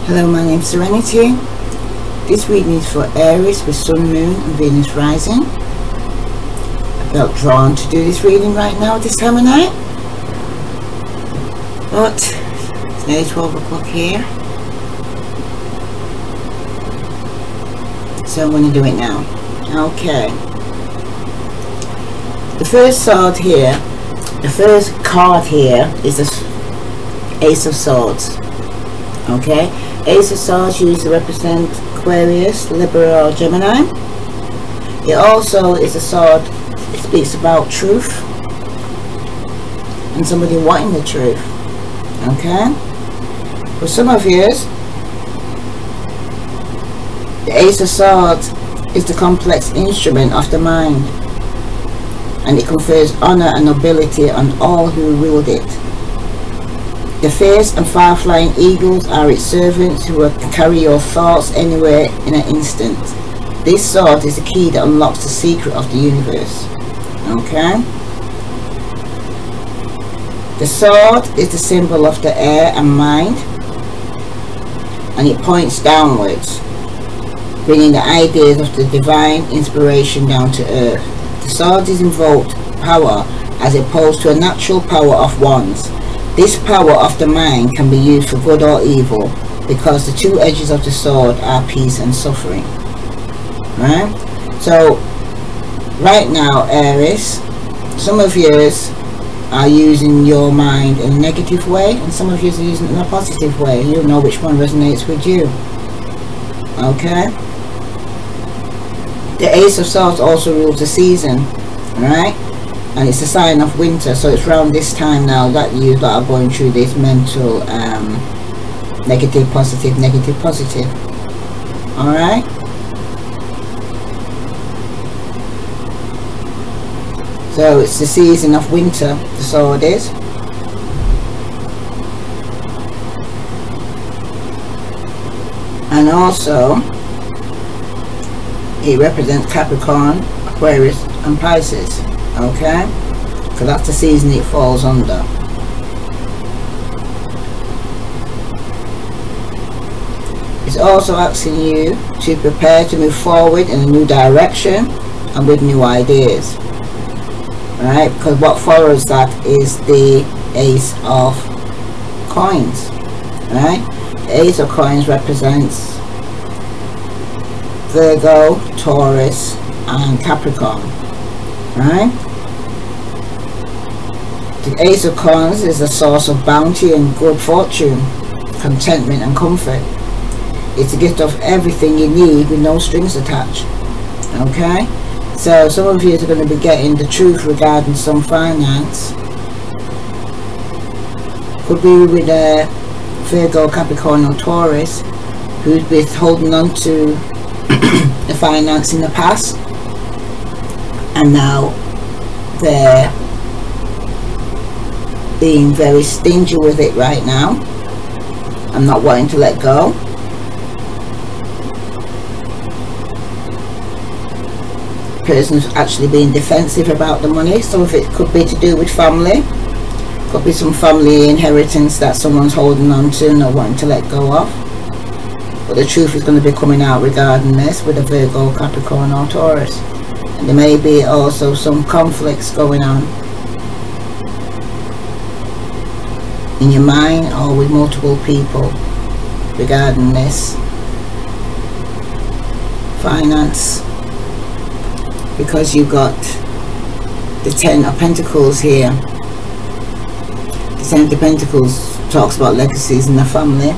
Hello, my name's Serenity. This reading is for Aries with Sun, Moon and Venus rising. I felt drawn to do this reading right now at this time of night, but it's nearly 12 o'clock here, so I'm going to do it now. Okay. The first card here is the Ace of Swords. Okay, Ace of Swords usually represent Aquarius, Libra or Gemini. It also is a sword. It speaks about truth and somebody wanting the truth. Okay, for some of you, the Ace of Swords is the complex instrument of the mind, and it confers honor and nobility on all who wield it. The fierce and far-flying eagles are its servants who will carry your thoughts anywhere in an instant. This sword is the key that unlocks the secret of the universe. Okay? The sword is the symbol of the air and mind, and it points downwards, bringing the ideas of the divine inspiration down to earth. The sword is invoked power as opposed to a natural power of wands. This power of the mind can be used for good or evil, because the two edges of the sword are peace and suffering. Right? So, right now, Aries, some of you are using your mind in a negative way, and some of you are using it in a positive way. You'll know which one resonates with you. Okay? The Ace of Swords also rules the season, right? And it's a sign of winter, so it's around this time now that you are going through this mental negative, positive, negative, positive. Alright? So it's the season of winter, the sword is. And also, it represents Capricorn, Aquarius and Pisces. Okay, because that's the season it falls under. It's also asking you to prepare to move forward in a new direction and with new ideas. Right, because what follows that is the Ace of Coins. Right, the Ace of Coins represents Virgo, Taurus and Capricorn. Right? The Ace of Coins is a source of bounty and good fortune, contentment and comfort. It's a gift of everything you need with no strings attached. Okay? So some of you are going to be getting the truth regarding some finance. Could be with a Virgo, Capricorn or Taurus who's been holding on to the finance in the past, and now they're being very stingy with it right now and not wanting to let go. Person's actually being defensive about the money. Some of it could be to do with family, could be some family inheritance that someone's holding on to and not wanting to let go of. But the truth is going to be coming out regarding this with a Virgo, Capricorn or Taurus. There may be also some conflicts going on in your mind or with multiple people regarding this finance, because you've got the 10 of Pentacles here. The 10 of Pentacles talks about legacies in the family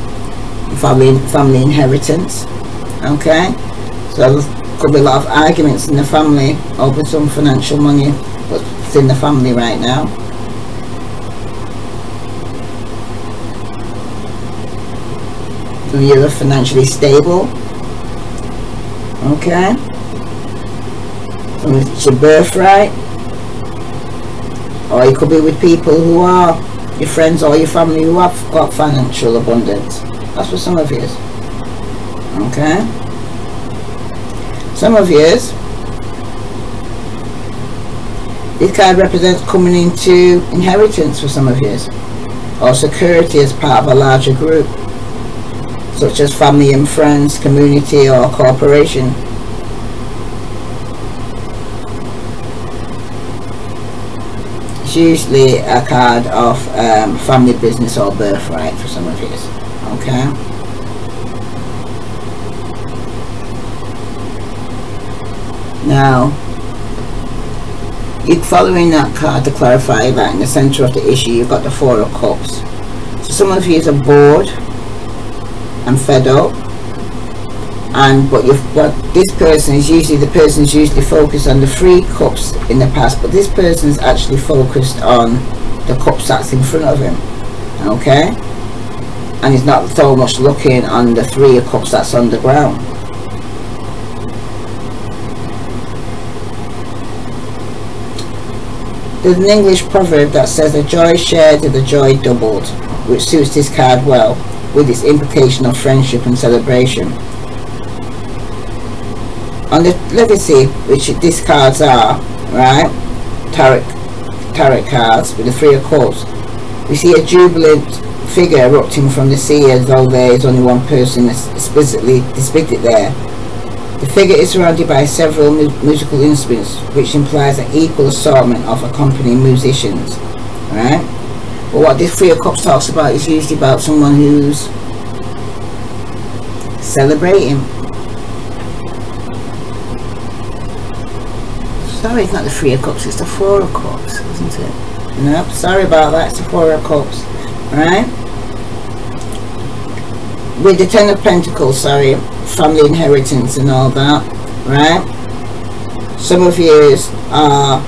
inheritance. Okay, so could be a lot of arguments in the family over some financial money, what's in the family right now. So you're financially stable. Okay, so it's your birthright, or you could be with people who are your friends or your family who have got financial abundance. That's for some of you. Okay, some of you, this card represents coming into inheritance for some of you, or security as part of a larger group. such as family and friends, community or corporation. It's usually a card of family, business or birthright for some of you. Okay. Now, you're following that card to clarify that in the center of the issue you've got the Four of Cups. So some of you are bored and fed up, and what this person is usually, the person is usually focused on the Three Cups in the past, but this person is actually focused on the cups that's in front of him. Okay, and he's not so much looking on the Three of Cups that's on the ground. There's an English proverb that says the joy shared is the joy doubled, which suits this card well with its implication of friendship and celebration. On the legacy, which these cards are, right, tarot cards with the Three of Cups, we see a jubilant figure erupting from the sea as though there is only one person explicitly depicted there. The figure is surrounded by several musical instruments, which implies an equal assortment of accompanying musicians, right? But what this Three of Cups talks about is usually about someone who's celebrating. Sorry, it's not the Three of Cups, it's the Four of Cups, isn't it? Nope, sorry about that, it's the Four of Cups, right? With the Ten of Pentacles, sorry, family inheritance and all that, right? Some of you are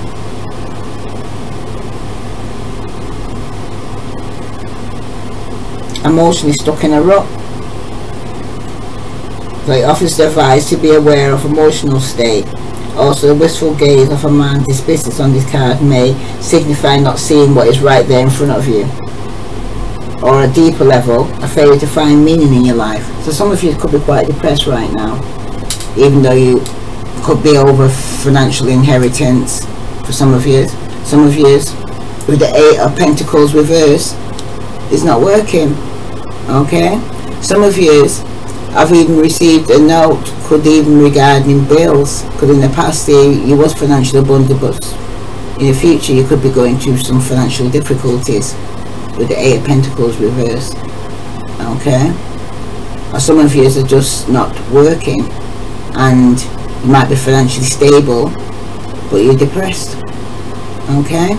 emotionally stuck in a rut. So it offers the advice to be aware of emotional state. Also, the wistful gaze of a man's business on this card may signify not seeing what is right there in front of you, or a deeper level, a failure to find meaning in your life. So some of you could be quite depressed right now, even though you could be over financial inheritance for some of you. Some of you with the Eight of Pentacles reverse, it's not working. Okay, some of you have even received a note, could even regarding bills, because in the past you was financially abundant, but in the future you could be going through some financial difficulties with the Eight of Pentacles reverse. Okay, or some of you are just not working, and you might be financially stable but you're depressed. Okay,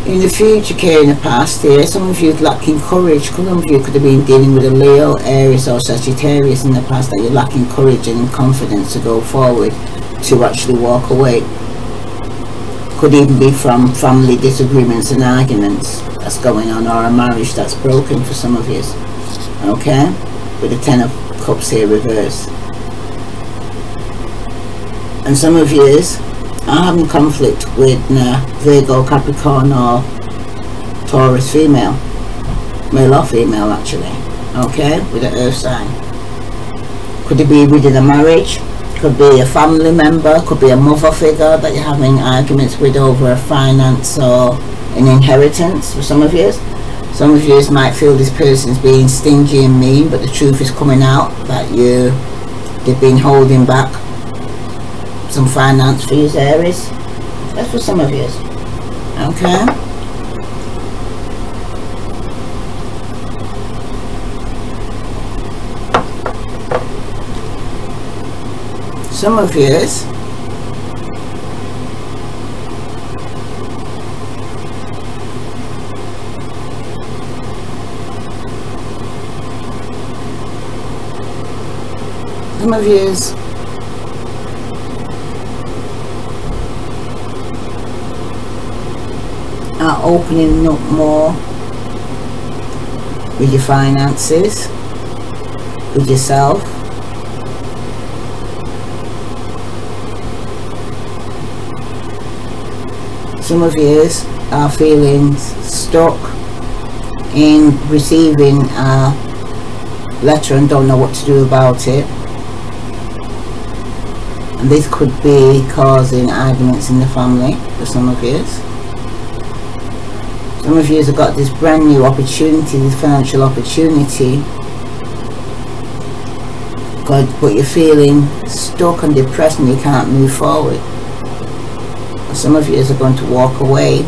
in the future, in the past here, some of you are lacking courage. Some of you could have been dealing with a Leo, Aries or Sagittarius in the past, that you're lacking courage and confidence to go forward, to actually walk away. Could even be from family disagreements and arguments that's going on, or a marriage that's broken for some of you. Okay, with the Ten of Cups here reverse. And some of you are having conflict with Virgo, Capricorn or Taurus female, male or female actually. Okay, with the earth sign. Could it be within a marriage? Could be a family member, could be a mother figure that you're having arguments with over a finance or an inheritance for some of you. Some of you might feel this person's being stingy and mean, but the truth is coming out that they've been holding back some finance for you, Aries. That's for some of you. Okay. Some of you are opening up more with your finances, with yourself. Some of you are feeling stuck in receiving a letter and don't know what to do about it, and this could be causing arguments in the family for some of you. Some of you have got this brand new opportunity, this financial opportunity, but you're feeling stuck and depressed and you can't move forward. Some of you are going to walk away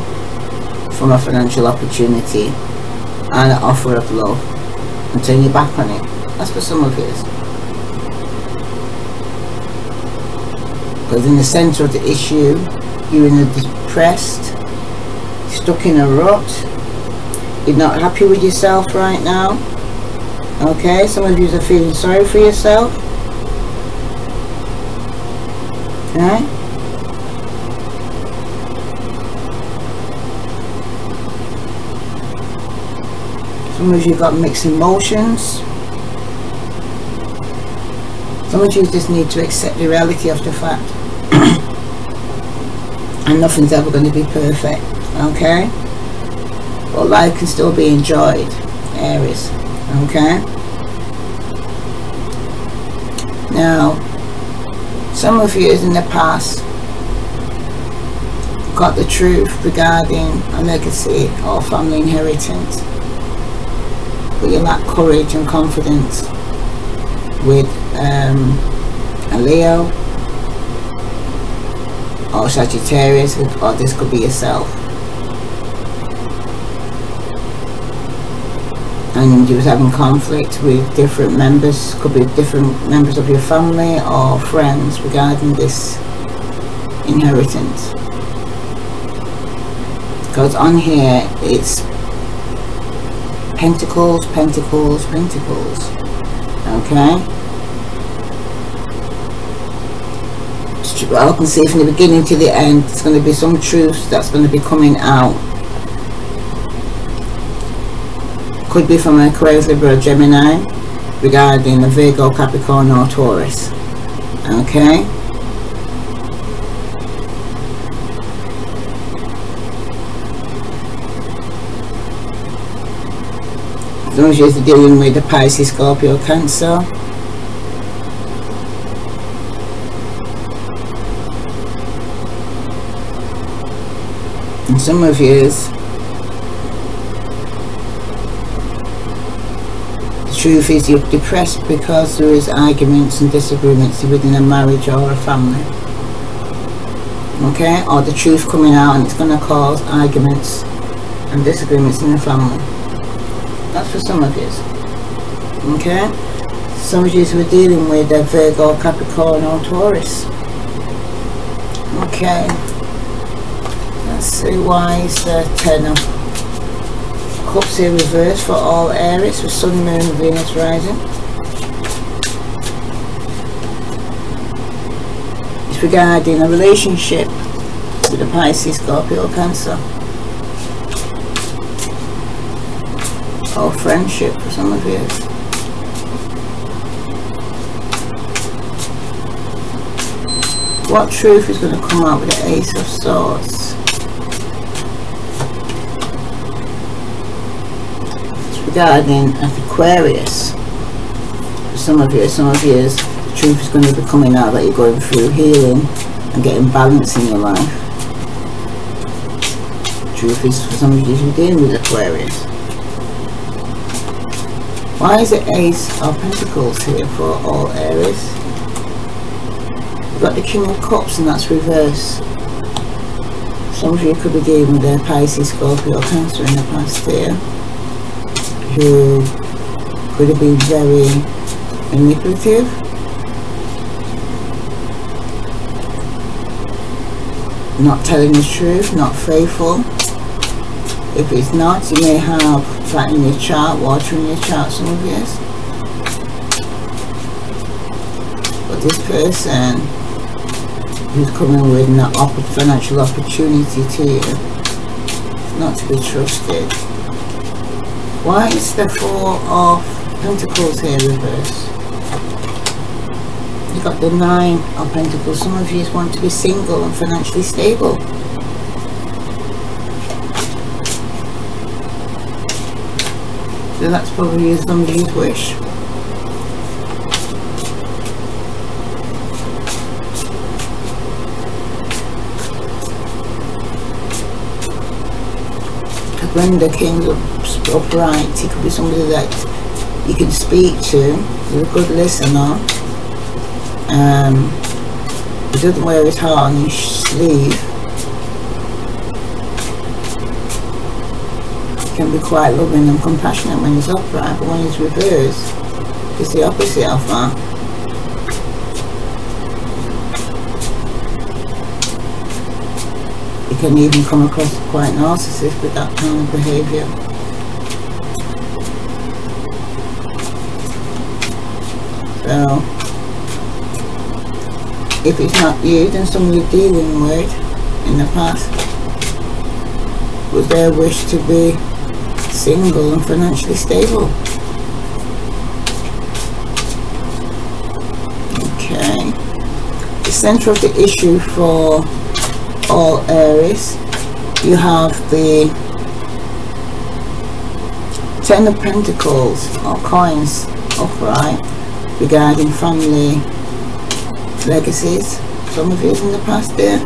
from a financial opportunity and an offer of love and turn your back on it. That's for some of you. Because in the center of the issue, you're in a depressed, stuck in a rut, you're not happy with yourself right now. Okay, some of you are feeling sorry for yourself. Okay, some of you got mixed emotions. Some of you just need to accept the reality of the fact and nothing's ever going to be perfect. Okay, but life can still be enjoyed, Aries. Okay, now some of you in the past got the truth regarding a legacy or family inheritance, but you lack courage and confidence with a Leo or Sagittarius, or this could be yourself, and you was having conflict with different members, could be different members of your family or friends regarding this inheritance. Because on here it's Pentacles, Pentacles, Pentacles. Okay, I can see from the beginning to the end there's going to be some truth that's going to be coming out. Could be from Aquarius, Libra, Gemini regarding a Virgo, Capricorn or Taurus. Okay, some of you are dealing with the Pisces, Scorpio, Cancer. And some of you, the truth is you're depressed because there is arguments and disagreements within a marriage or a family. Okay, or the truth coming out and it's going to cause arguments and disagreements in the family. That's for some of you. Okay, some of you were dealing with a Virgo, Capricorn or Taurus. Okay, let's see why is the 10 of Cups here reversed for all Aries with Sun, Moon, Venus rising. It's regarding a relationship with a Pisces, Scorpio, Cancer, or friendship for some of you. What truth is going to come out with the Ace of Swords? It's regarding Aquarius. For some of you, the truth is going to be coming out that you're going through healing and getting balance in your life. Truth is for some of you who are dealing with Aquarius. Why is it Ace of Pentacles here for all Aries? You've got the King of Cups and that's reverse. Some of you could be dealing with a Pisces, Scorpio, Cancer in the past year, who could have been very manipulative, not telling the truth, not faithful. If it's not, you may have that in your chart, water in your chart, some of you. But this person who's coming with an financial opportunity to you is not to be trusted. Why is the Four of Pentacles here reversed? You've got the Nine of Pentacles. Some of you want to be single and financially stable. So that's probably somebody's wish. when the king's upright, he could be somebody that you can speak to. He's a good listener. He doesn't wear his heart on his sleeve. He can be quite loving and compassionate when he's upright, but when he's reversed, it's the opposite of that. He can even come across quite narcissistic with that kind of behaviour. So, if it's not you, then somebody you're dealing with in the past was their wish to be single and financially stable. Okay. The centre of the issue for all Aries, you have the Ten of Pentacles or coins upright regarding family legacies. Some of you in the past there.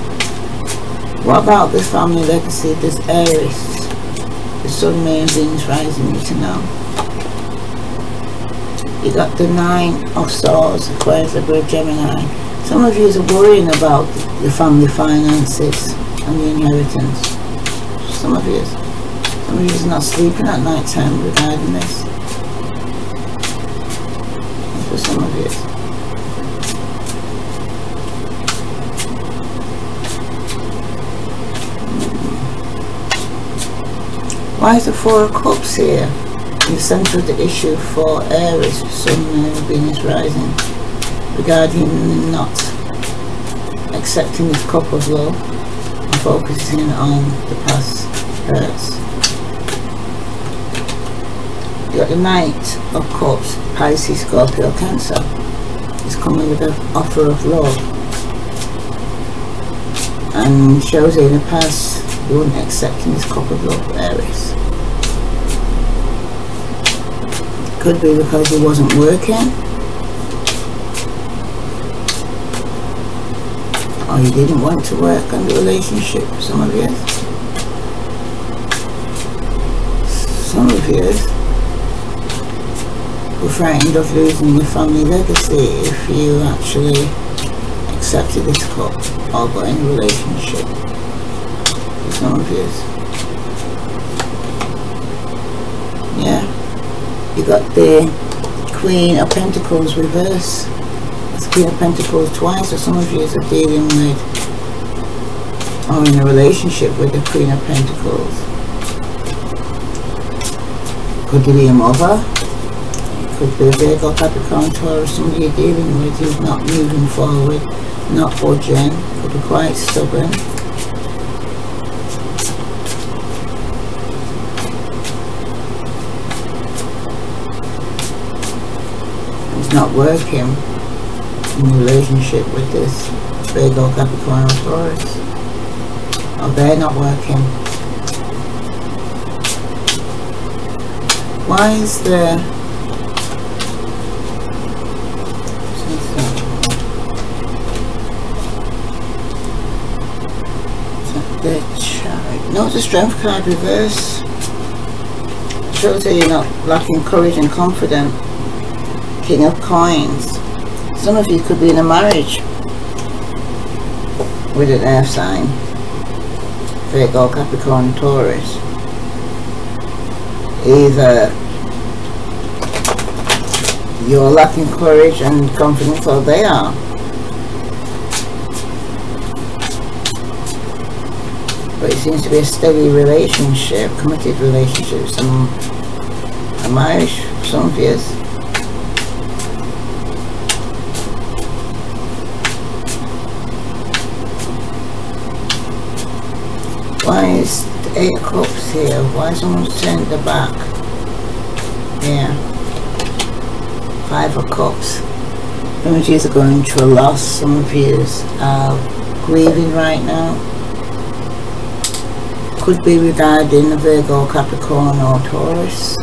What about this family legacy? This Aries, the Sun, Moon, Venus rising, you to know. You got the Nine of Swords, Aquarius, Libra, Gemini. Some of you are worrying about the family finances and the inheritance. Some of you are not sleeping at night time regarding this. That's for some of you. Why is the Four of Cups here in the centre of the issue for Aries, Sun, Moon, Venus rising, regarding not accepting this cup of love and focusing on the past hurts? You got the Knight of Cups, Pisces, Scorpio, Cancer. It's coming with an offer of love and shows you in the past you weren't accepting this cup of love, Aries. Could be because it wasn't working, or you didn't want to work on the relationship. Some of you. Some of you were frightened of losing your family legacy if you actually accepted this cup or got in a relationship. Some of you. Yeah. You got the Queen of Pentacles reverse. It's Queen of Pentacles twice, so some of you are dealing with or in a relationship with the Queen of Pentacles. Could be a mother. It could be a Virgo, Capricorn, Taurus, somebody you're dealing with who's not moving forward, not budging, could be quite stubborn. Not working in relationship with this Virgo, Capricorn or Taurus, or they're not working. Why is the Chariot? No, it's a Strength card reverse. It shows that you're not lacking courage and confidence. King of Coins. Some of you could be in a marriage with an earth sign, Virgo, Capricorn, Taurus. Either you're lacking courage and confidence, or they are. But it seems to be a steady relationship, committed relationship, a marriage for some of you. Why is the Eight of Cups here? Why is someone turned the back? Yeah. Five of Cups. Some of you are going through a loss. Some of you are grieving right now. Could be regarding a Virgo, Capricorn or Taurus.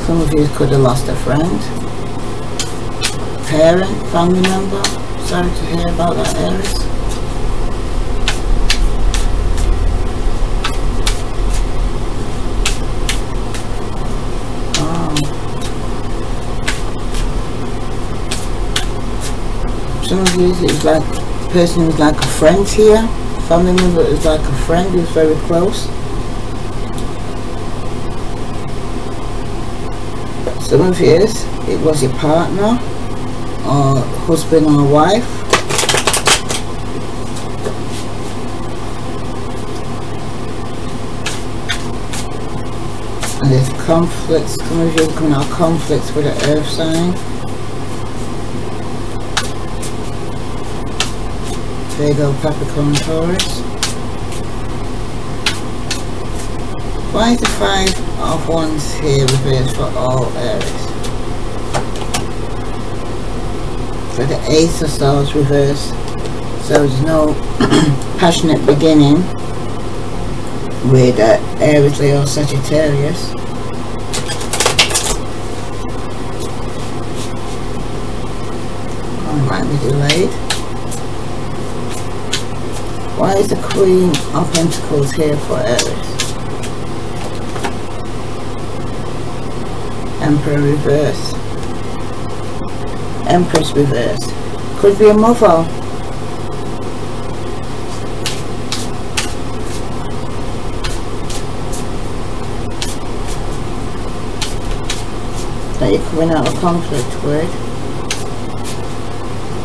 Some of you could have lost a friend. parent, family member. Sorry to hear about that, Aries. Some of you, it's like a person who's like a friend here. Family member is like a friend who's very close. Some of you, it was your partner or husband or wife. And there's conflicts. Some of you are coming out of conflicts with the earth sign. Virgo, Capricorn, Taurus. Why is the 5 of Wands here reversed for all Aries? So the Ace of Swords reversed. So there's no passionate beginning with Aries, Leo, Sagittarius. I might be delayed. Why is the Queen of Pentacles here for Aries? Emperor reverse. Empress reverse. Could be a mother. That you're coming out of conflict with.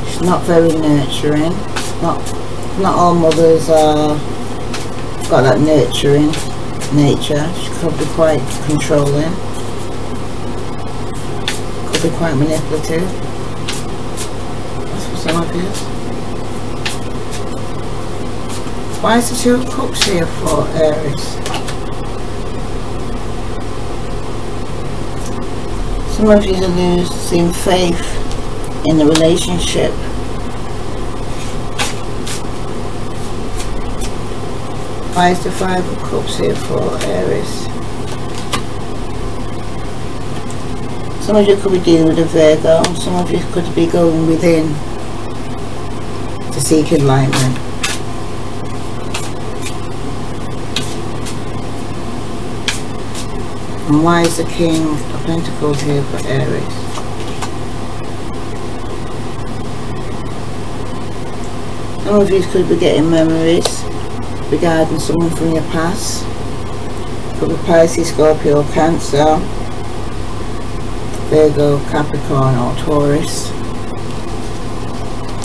She's not very nurturing. Not all mothers are got that nurturing nature. She could be quite controlling. Could be quite manipulative. That's for some of you. Why is the 2 of Cups here for Aries? Some of you are losing faith in the relationship. Why is the 5 of Cups here for Aries? Some of you could be dealing with a Virgo. Some of you could be going within to seek enlightenment. And why is the King of Pentacles here for Aries? Some of you could be getting memories regarding someone from your past. Could be Pisces, Scorpio, Cancer, Virgo, Capricorn or Taurus.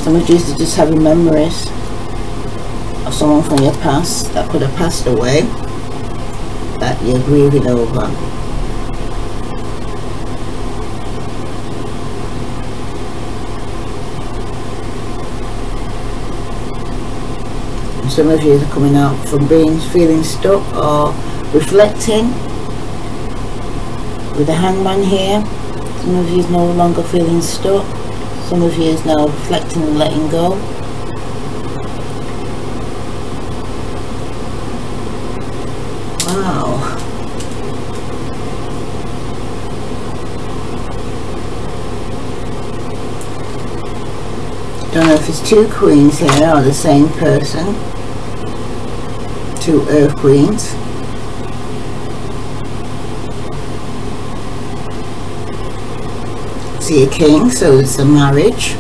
Some of you are just having memories of someone from your past that could have passed away that you're grieving over. Some of you are coming out from feeling stuck or reflecting with the Hangman here. Some of you are no longer feeling stuck. Some of you is now reflecting and letting go. Wow. Don't know if it's 2 queens here or the same person. 2 earth queens. See a king, so it's a marriage.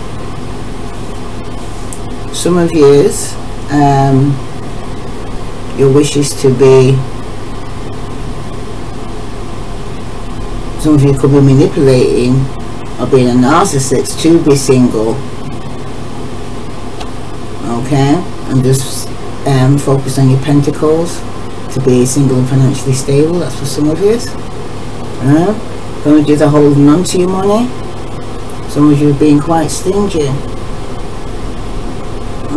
Some of yours, your wish is to be, some of you could be manipulating or being a narcissist to be single. Okay, and just focus on your pentacles to be single and financially stable. That's for some of you. Some of you are holding on to your money. Some of you are being quite stingy.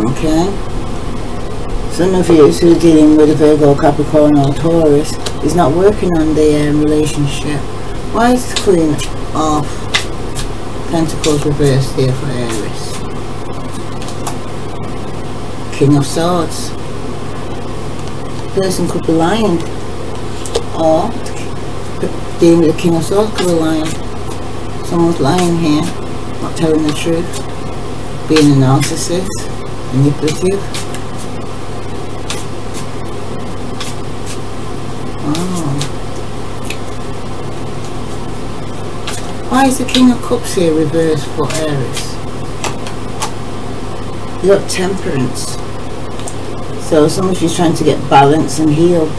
Okay. Some of you who are dealing with a Virgo, Capricorn or Taurus is not working on the relationship. Why is the Queen of Pentacles reversed here for Aries? King of Swords. The person could be lying, or dealing with the King of Swords could be lying. Someone's lying here. not telling the truth, being a narcissist, manipulative. Oh. Why is the King of Cups here reversed for Aries? You got Temperance. So some of you trying to get balance and heal.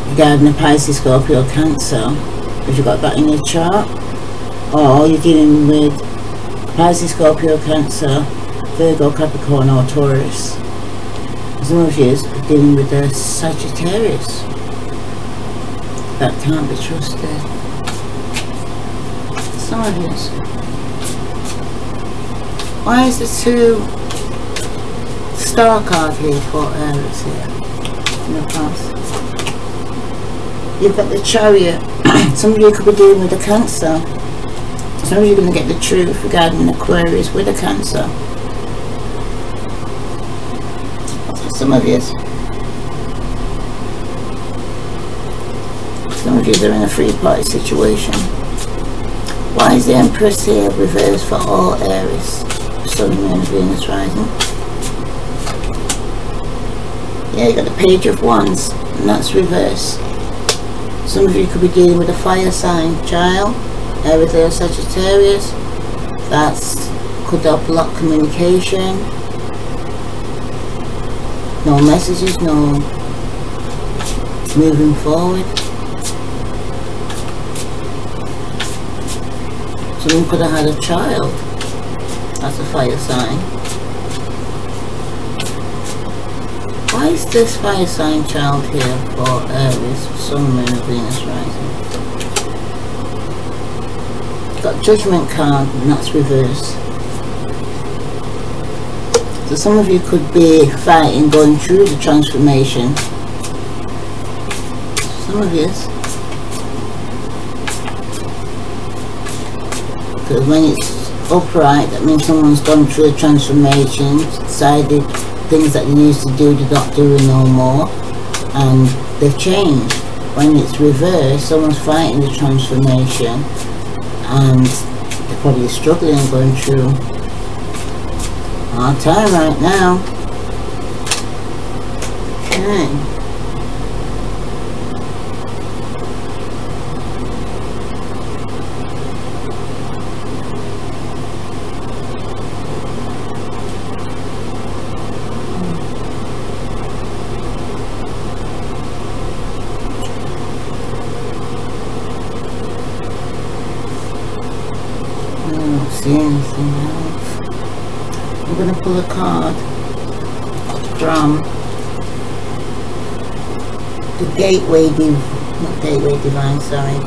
Regarding the Pisces, Scorpio, Cancer, have you got that in your chart? Or you're dealing with Pisces, Scorpio, Cancer, Virgo, Capricorn or Taurus. Some of you are dealing with a Sagittarius that can't be trusted. Some of you. Why is the 2 star card here for Aries here in the past? You've got the Chariot. Some of you could be dealing with a Cancer. Some of you are going to get the truth regarding Aquarius with a Cancer. That's for some of you. Some of you are in a three-party situation. Why is the Empress here reversed for all Aries? Sun, Moon, Venus rising. Yeah, you got the Page of Wands, and that's reversed. Some of you could be dealing with a fire sign child, Aries or Sagittarius. That's could have blocked communication. No messages, no moving forward. Someone could have had a child. That's a fire sign. Why is this fire sign child here for Aries, Sun, Moon, Venus rising? Got Judgment card, and that's reversed. So some of you could be fighting, going through the transformation. Some of you. Because when it's upright, that means someone's gone through a transformation, decided things that they used to do they're not doing no more, and they've changed. When it's reversed, someone's fighting the transformation and they're probably struggling and going through a hard time right now. Okay. Anything else. I'm going to pull a card from the Divine, sorry,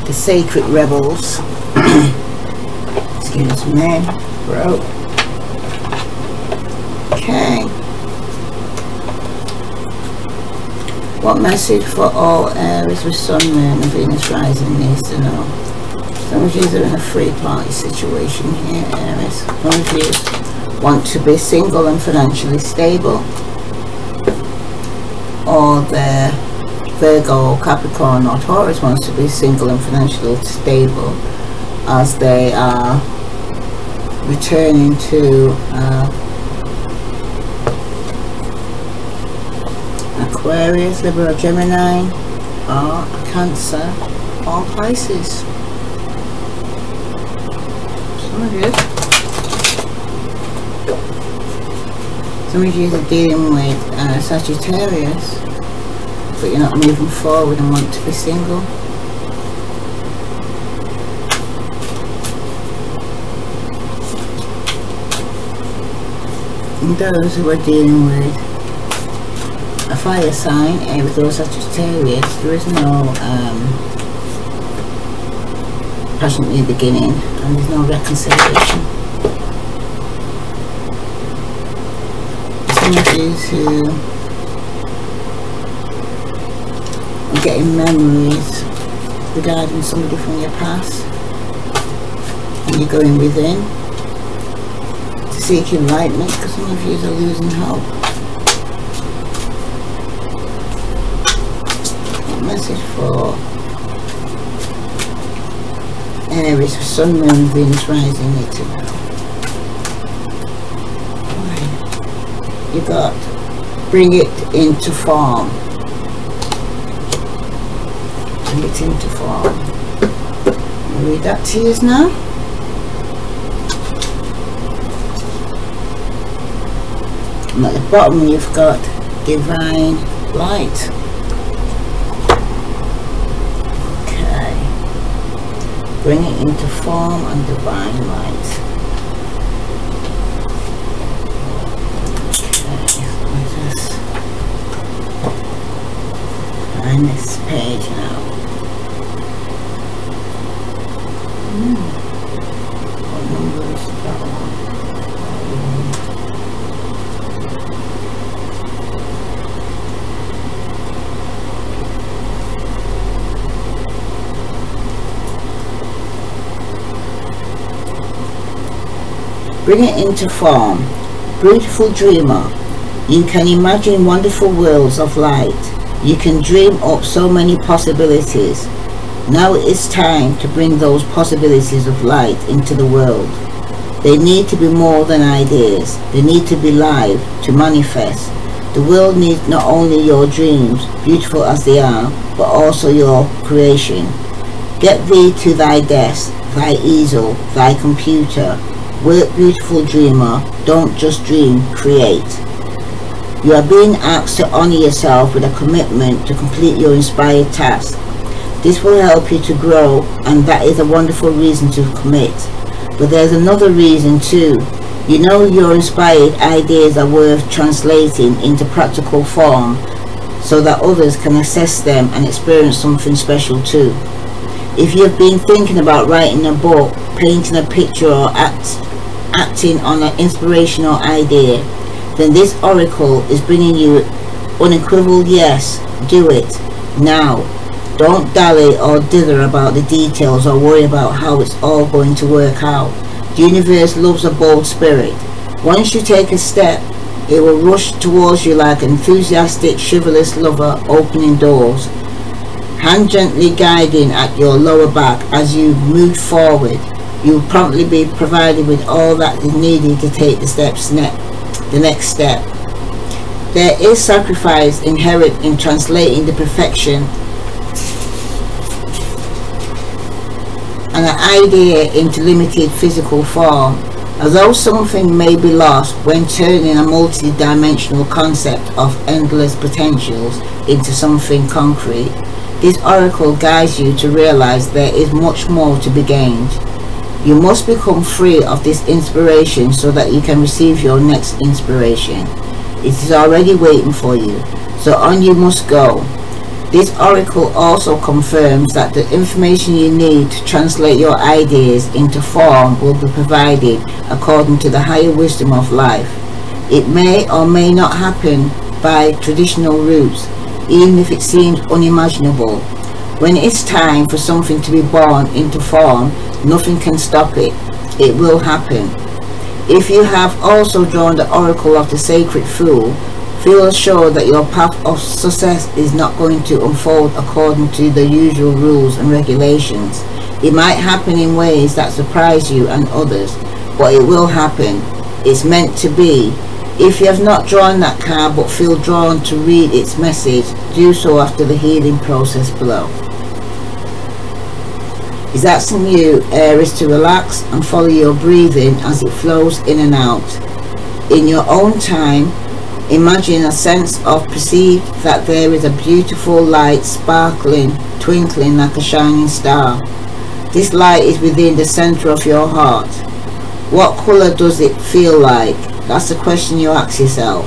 the Sacred Rebels. Excuse me, bro. Okay. What message for all Aries with Sun, Moon and Venus rising needs to know? Some of you are in a three-party situation here, Aries. Some of you want to be single and financially stable, or the Virgo, Capricorn or Taurus wants to be single and financially stable as they are returning to Aquarius, Libra, Gemini, or Cancer, or Pisces. Some of you are dealing with Sagittarius, but you're not moving forward and want to be single. And those who are dealing with a fire sign, Aries or Sagittarius, there is no passion in the beginning, and there's no reconciliation. Some of you who are getting memories regarding somebody from your past, and you're going within to seek enlightenment, because some of you are losing hope. What message for Aries, Sun, Moon, Venus, Rising, Natal. You got bring it into form. Bring it into form. I'll read that to you now. And at the bottom you've got divine light. Okay. Bring it into form and divine light. And this page now. What number is that one? Bring it into form. Beautiful dreamer, you can imagine wonderful worlds of light. You can dream up so many possibilities. Now it's time to bring those possibilities of light into the world. They need to be more than ideas. They need to be live, to manifest. The world needs not only your dreams, beautiful as they are, but also your creation. Get thee to thy desk, thy easel, thy computer. Work, beautiful dreamer. Don't just dream, create. You are being asked to honor yourself with a commitment to complete your inspired task. This will help you to grow, and that is a wonderful reason to commit. But there's another reason too. You know your inspired ideas are worth translating into practical form so that others can assess them and experience something special too. If you've been thinking about writing a book, painting a picture, or acting on an inspirational idea, then this oracle is bringing you unequivocal yes. Do it now. Don't dally or dither about the details or worry about how it's all going to work out. The universe loves a bold spirit. Once you take a step, it will rush towards you like an enthusiastic, chivalrous lover opening doors, hand gently guiding at your lower back as you move forward. You will promptly be provided with all that is needed to take the next step. There is sacrifice inherent in translating the perfection and an idea into limited physical form. Although something may be lost when turning a multi-dimensional concept of endless potentials into something concrete, this oracle guides you to realize there is much more to be gained. You must become free of this inspiration so that you can receive your next inspiration. It is already waiting for you, so on you must go. This oracle also confirms that the information you need to translate your ideas into form will be provided according to the higher wisdom of life. It may or may not happen by traditional routes, even if it seems unimaginable. When it's time for something to be born into form, nothing can stop it. It will happen. If you have also drawn the oracle of the sacred fool, feel assured that your path of success is not going to unfold according to the usual rules and regulations. It might happen in ways that surprise you and others, but it will happen. It's meant to be. If you have not drawn that card but feel drawn to read its message, do so after the healing process below. It's asking you, Aries, to relax and follow your breathing as it flows in and out. In your own time, imagine a sense of perceive that there is a beautiful light sparkling, twinkling like a shining star. This light is within the center of your heart. What color does it feel like? That's the question you ask yourself.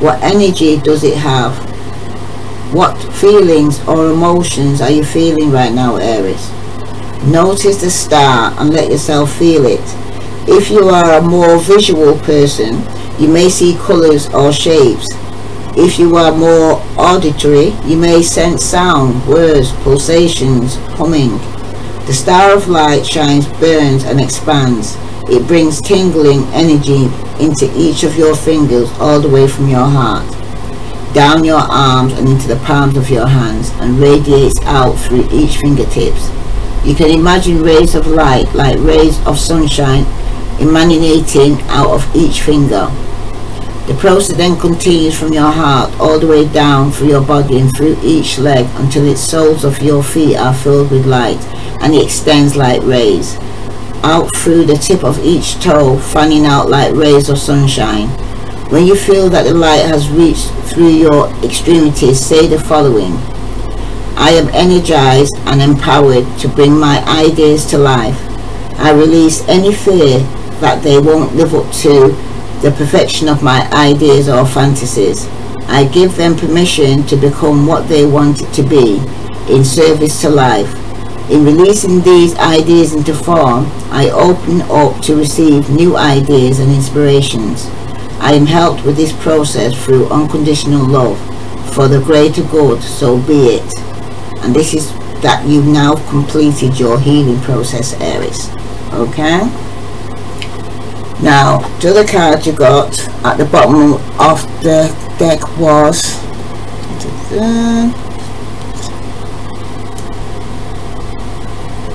What energy does it have? What feelings or emotions are you feeling right now, Aries? Notice the star and let yourself feel it. If you are a more visual person, you may see colors or shapes. If you are more auditory, you may sense sound, words, pulsations, humming. The star of light shines, burns and expands. It brings tingling energy into each of your fingers all the way from your heart, down your arms and into the palms of your hands, and radiates out through each fingertips. You can imagine rays of light, like rays of sunshine, emanating out of each finger. The process then continues from your heart all the way down through your body and through each leg until the soles of your feet are filled with light, and it extends like rays out through the tip of each toe, fanning out like rays of sunshine. When you feel that the light has reached through your extremities, say the following: I am energized and empowered to bring my ideas to life. I release any fear that they won't live up to the perfection of my ideas or fantasies. I give them permission to become what they want it to be in service to life. In releasing these ideas into form, I open up to receive new ideas and inspirations. I am helped with this process through unconditional love for the greater good, so be it. And this is that you've now completed your healing process, Aries. Okay? Now, the other card you got at the bottom of the deck was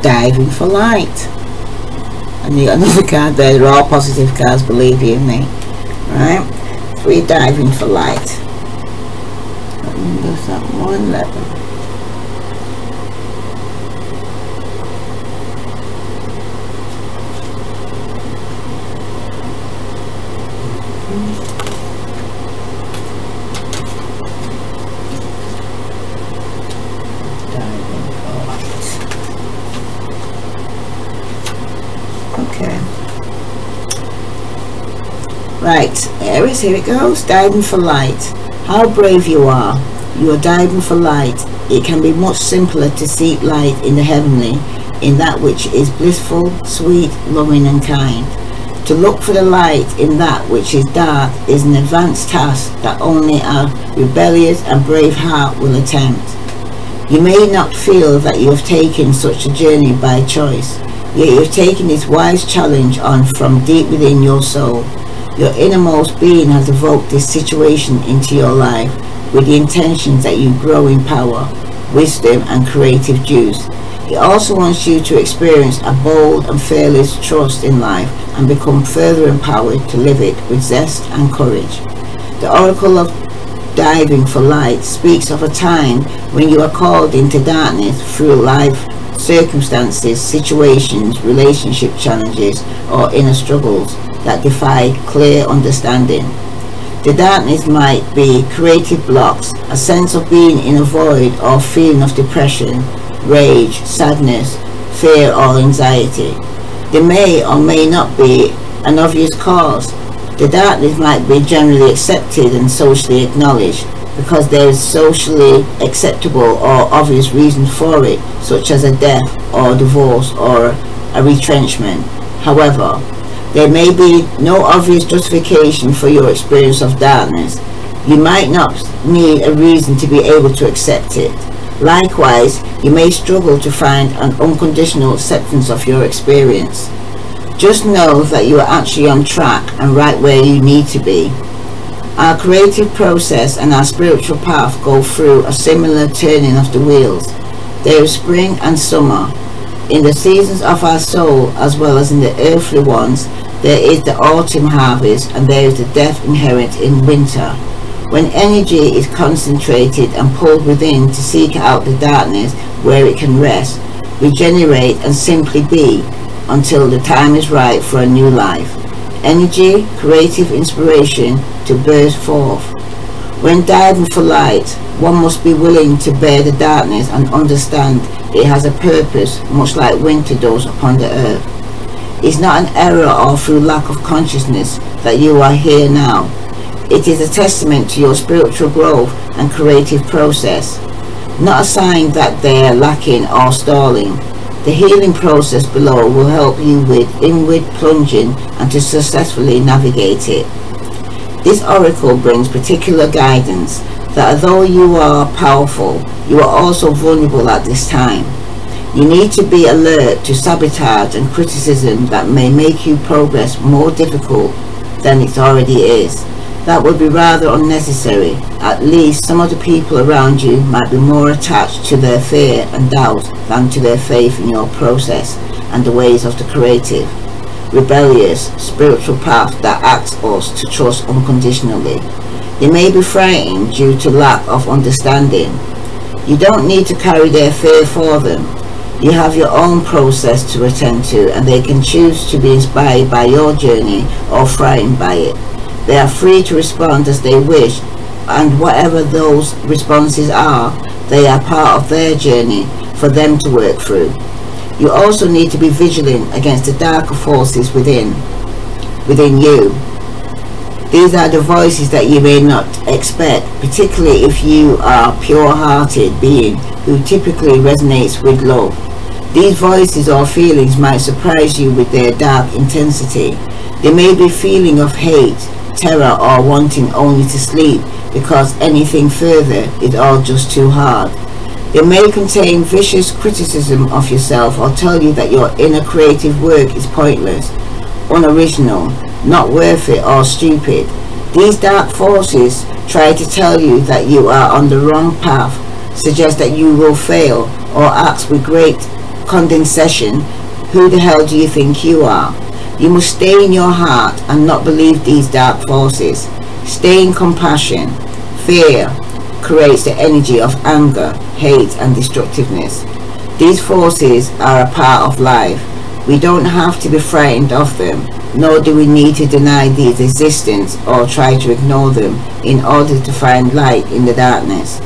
Diving for Light. And you got another card there. They're all positive cards, believe you me. Right? 3 Diving for Light. What number is that? 111. Okay. Right, Aries, here it goes. Diving for light. How brave you are. You are diving for light. It can be much simpler to seek light in the heavenly, in that which is blissful, sweet, loving and kind. To look for the light in that which is dark is an advanced task that only a rebellious and brave heart will attempt. You may not feel that you have taken such a journey by choice, yet you have taken this wise challenge on from deep within your soul. Your innermost being has evoked this situation into your life with the intentions that you grow in power, wisdom and creative juice. It also wants you to experience a bold and fearless trust in life and become further empowered to live it with zest and courage. The Oracle of Diving for Light speaks of a time when you are called into darkness through life circumstances, situations, relationship challenges or inner struggles that defy clear understanding. The darkness might be creative blocks, a sense of being in a void or feeling of depression, rage, sadness, fear or anxiety. There may or may not be an obvious cause. The darkness might be generally accepted and socially acknowledged because there is socially acceptable or obvious reasons for it, such as a death or divorce or a retrenchment. However, there may be no obvious justification for your experience of darkness. You might not need a reason to be able to accept it. Likewise, you may struggle to find an unconditional acceptance of your experience. Just know that you are actually on track and right where you need to be. Our creative process and our spiritual path go through a similar turning of the wheels. There is spring and summer. In the seasons of our soul as well as in the earthly ones, there is the autumn harvest and there is the death inherent in winter. When energy is concentrated and pulled within to seek out the darkness where it can rest, regenerate and simply be until the time is right for a new life. Energy, creative inspiration to burst forth. When diving for light, one must be willing to bear the darkness and understand it has a purpose, much like winter does upon the earth. It's not an error or through lack of consciousness that you are here now. It is a testament to your spiritual growth and creative process, not a sign that they are lacking or stalling. The healing process below will help you with inward plunging and to successfully navigate it. This oracle brings particular guidance that although you are powerful, you are also vulnerable at this time. You need to be alert to sabotage and criticism that may make your progress more difficult than it already is. That would be rather unnecessary. At least some of the people around you might be more attached to their fear and doubt than to their faith in your process and the ways of the creative, rebellious, spiritual path that asks us to trust unconditionally. They may be frightened due to lack of understanding. You don't need to carry their fear for them. You have your own process to attend to, and they can choose to be inspired by your journey or frightened by it. They are free to respond as they wish, and whatever those responses are, they are part of their journey for them to work through. You also need to be vigilant against the darker forces within you. These are the voices that you may not expect, particularly if you are a pure-hearted being who typically resonates with love. These voices or feelings might surprise you with their dark intensity. They may be feeling of hate, terror, or wanting only to sleep because anything further is all just too hard. They may contain vicious criticism of yourself or tell you that your inner creative work is pointless, unoriginal, not worth it, or stupid. These dark forces try to tell you that you are on the wrong path, suggest that you will fail, or ask with great condescension, who the hell do you think you are? You must stay in your heart and not believe these dark forces. Stay in compassion. Fear creates the energy of anger, hate, and destructiveness. These forces are a part of life. We don't have to be frightened of them, nor do we need to deny these existence or try to ignore them in order to find light in the darkness.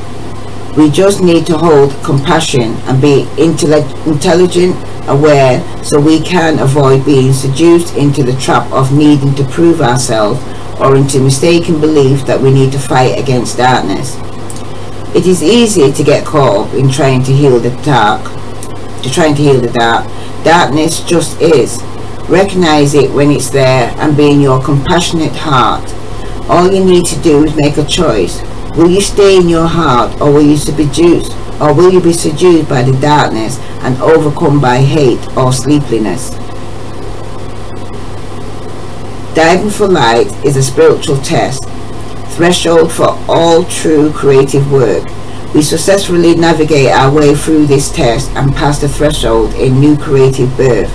We just need to hold compassion and be intelligent, aware, so we can avoid being seduced into the trap of needing to prove ourselves or into mistaken belief that we need to fight against darkness. It is easy to get caught up in trying to heal the dark. Darkness just is. Recognize it when it's there and be in your compassionate heart. All you need to do is make a choice. Will you stay in your heart, or will you be seduced by the darkness and overcome by hate or sleeplessness? Diving for light is a spiritual test, threshold for all true creative work. We successfully navigate our way through this test and pass the threshold in new creative birth.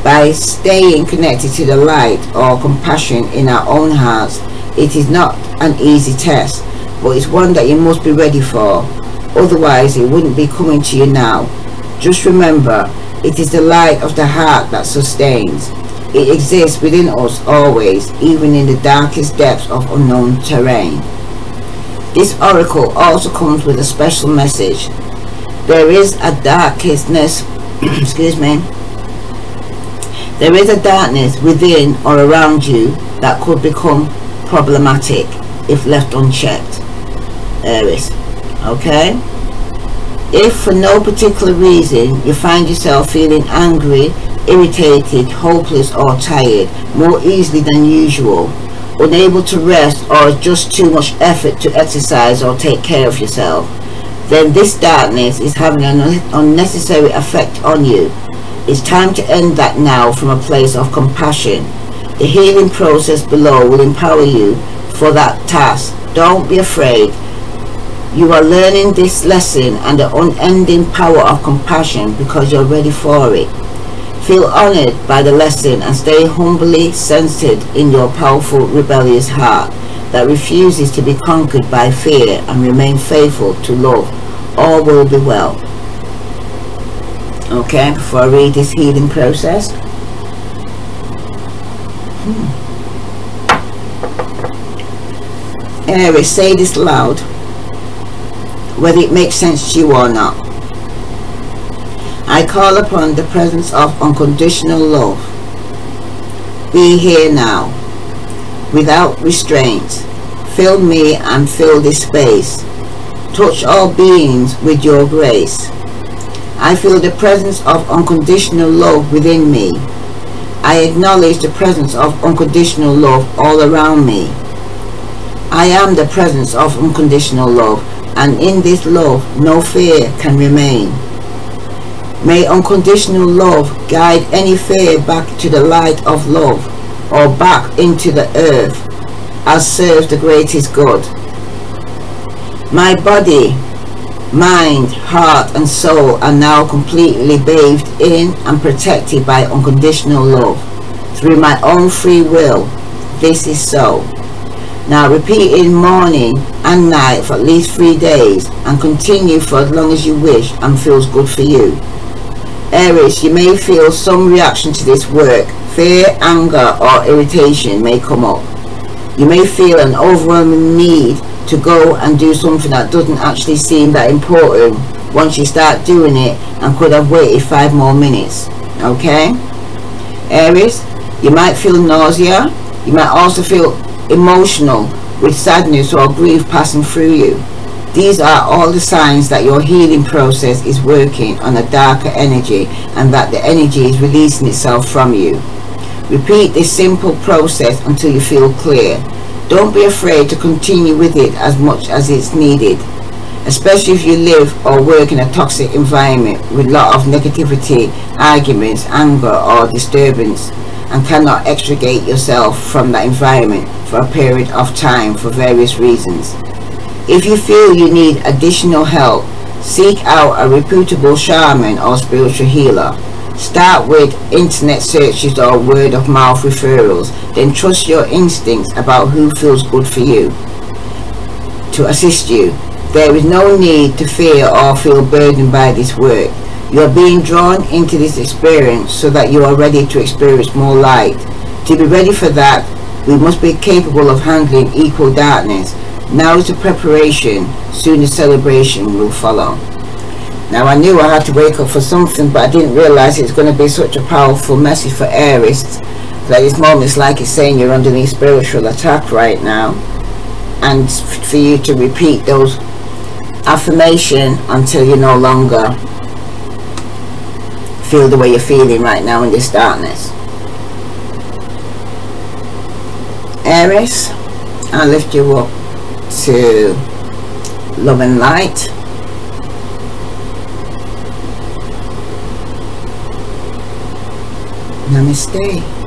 By staying connected to the light or compassion in our own hearts, it is not an easy test, but it's one that you must be ready for. Otherwise, it wouldn't be coming to you now. Just remember, it is the light of the heart that sustains. It exists within us always, even in the darkest depths of unknown terrain. This oracle also comes with a special message. There is a darkness, there is a darkness within or around you that could become problematic if left unchecked. Aries. Okay? If for no particular reason you find yourself feeling angry, irritated, hopeless, or tired more easily than usual, unable to rest, or just too much effort to exercise or take care of yourself, then this darkness is having an unnecessary effect on you. It's time to end that now from a place of compassion. The healing process below will empower you for that task. Don't be afraid. You are learning this lesson and the unending power of compassion because you're ready for it. Feel honored by the lesson and stay humbly centered in your powerful rebellious heart that refuses to be conquered by fear and remain faithful to love. All will be well. Okay, before I read this healing process. Aries, say this loud, whether it makes sense to you or not. I call upon the presence of unconditional love. Be here now, without restraint. Fill me and fill this space. Touch all beings with your grace. I feel the presence of unconditional love within me. I acknowledge the presence of unconditional love all around me. I am the presence of unconditional love, and in this love no fear can remain. May unconditional love guide any fear back to the light of love, or back into the earth. as serves the greatest good. My body, mind, heart and soul are now completely bathed in and protected by unconditional love through my own free will. This is so. Now repeat in morning and night for at least 3 days and continue for as long as you wish and feels good for you. Aries, you may feel some reaction to this work. Fear, anger or irritation may come up. You may feel an overwhelming need to go and do something that doesn't actually seem that important once you start doing it and could have waited 5 more minutes. Okay? Aries, you might feel nausea. You might also feel emotional with sadness or grief passing through you. These are all the signs that your healing process is working on a darker energy and that the energy is releasing itself from you. Repeat this simple process until you feel clear. Don't be afraid to continue with it as much as it's needed, especially if you live or work in a toxic environment with a lot of negativity, arguments, anger or disturbance, and cannot extricate yourself from that environment for a period of time for various reasons. If you feel you need additional help, seek out a reputable shaman or spiritual healer. Start with internet searches or word of mouth referrals, then trust your instincts about who feels good for you to assist you. There is no need to fear or feel burdened by this work. You are being drawn into this experience so that you are ready to experience more light. To be ready for that, we must be capable of handling equal darkness. Now is the preparation, soon the celebration will follow. Now I knew I had to wake up for something, but I didn't realize it's going to be such a powerful message for Aries. At this moment it's like it's saying you're underneath spiritual attack right now, and for you to repeat those affirmations until you no longer feel the way you're feeling right now in this darkness. Aries, I lift you up to love and light. Namaste.